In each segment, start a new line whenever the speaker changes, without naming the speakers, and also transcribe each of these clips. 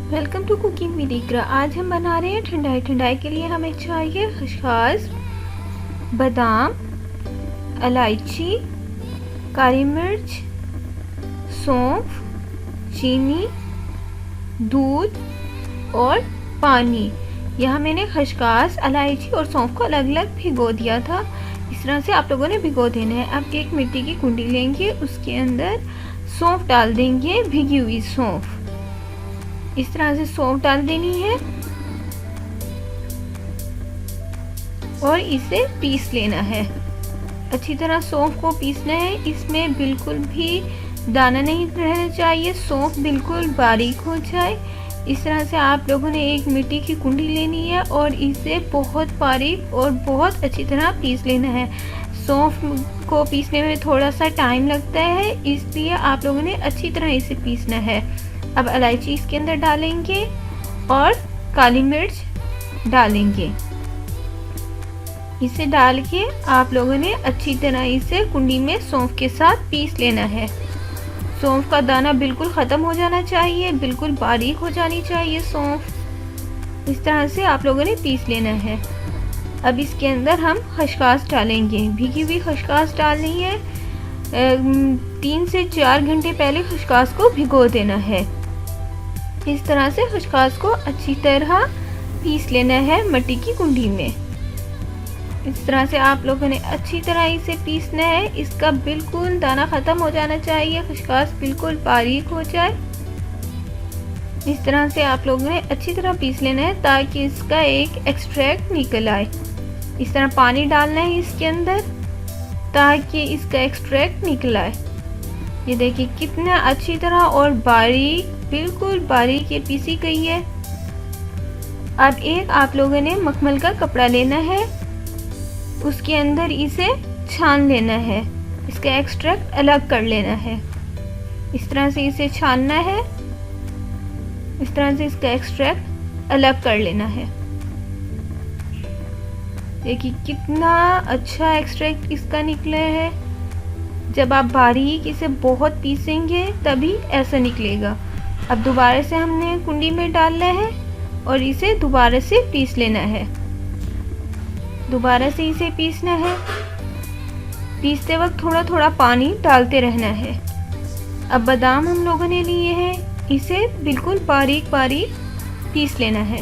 Welcome to cooking with इकरा। आज हम बना रहे हैं ठंडाई। ठंडाई के लिए हमें चाहिए खसखस, बादाम, इलायची, काली मिर्च, सौंफ, चीनी, दूध और पानी। यहाँ मैंने खसखस, इलायची और सौंफ को अलग अलग भिगो दिया था। इस तरह से आप लोगों ने भिगो देना है। अब एक मिट्टी की कुंडी लेंगे, उसके अंदर सौंफ डाल देंगे, भिगी हुई सौंफ। इस तरह से सौंफ डाल देनी है और इसे पीस लेना है। अच्छी तरह सौंफ को पीसना है। इसमें बिल्कुल भी दाना नहीं रहना चाहिए, सौंफ बिल्कुल बारीक हो जाए। इस तरह से आप लोगों ने एक मिट्टी की कुंडी लेनी है और इसे बहुत बारीक और बहुत अच्छी तरह पीस लेना है। सौंफ को पीसने में थोड़ा सा टाइम लगता है, इसलिए आप लोगों ने अच्छी तरह इसे पीसना है। अब इलायची इसके अंदर डालेंगे और काली मिर्च डालेंगे। इसे डाल के आप लोगों ने अच्छी तरह इसे कुंडी में सौंफ के साथ पीस लेना है। सौंफ का दाना बिल्कुल ख़त्म हो जाना चाहिए, बिल्कुल बारीक हो जानी चाहिए सौंफ। इस तरह से आप लोगों ने पीस लेना है। अब इसके अंदर हम खसखस डालेंगे। भीगी हुई खसखस डालनी है। 3 से 4 घंटे पहले खसखस को भिगो देना है। इस तरह से खसखस को अच्छी तरह पीस लेना है मिट्टी की कुंडी में। इस तरह से आप लोगों ने अच्छी तरह इसे पीसना है। इसका बिल्कुल दाना ख़त्म हो जाना चाहिए, खसखस बिल्कुल बारीक हो जाए। इस तरह से आप लोगों ने अच्छी तरह पीस लेना है ताकि इसका एक एक्सट्रैक्ट निकल आए। इस तरह पानी डालना है इसके अंदर ताकि इसका एक्सट्रैक्ट निकल आए। ये देखिए कितना अच्छी तरह और बारीक, बिल्कुल बारीक ये पीसी गई है। अब एक आप लोगों ने मखमल का कपड़ा लेना है, उसके अंदर इसे छान लेना है, इसका एक्सट्रैक्ट अलग कर लेना है। इस तरह से इसे छानना है, इस तरह से इसका एक्सट्रैक्ट अलग कर लेना है। देखिए कितना अच्छा एक्सट्रैक्ट इसका निकला है। जब आप बारीक इसे बहुत पीसेंगे तभी ऐसा निकलेगा। अब दोबारा से हमने कुंडी में डालना है और इसे दोबारा से पीस लेना है। दोबारा से इसे पीसना है। पीसते वक्त थोड़ा थोड़ा पानी डालते रहना है। अब बादाम हम लोगों ने लिए हैं, इसे बिल्कुल बारीक बारीक पीस लेना है।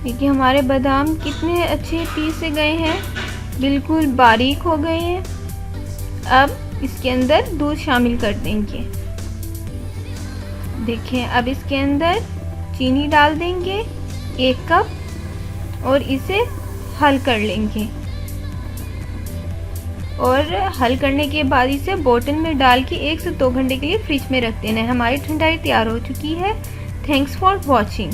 देखिए हमारे बादाम कितने अच्छे पीसे गए हैं, बिल्कुल बारीक हो गए हैं। अब इसके अंदर दूध शामिल कर देंगे। देखिए अब इसके अंदर चीनी डाल देंगे 1 कप और इसे हल कर लेंगे। और हल करने के बाद इसे बोतल में डाल के 1 से 2 घंटे के लिए फ्रिज में रख देना है। हमारी ठंडाई तैयार हो चुकी है। Thanks for watching.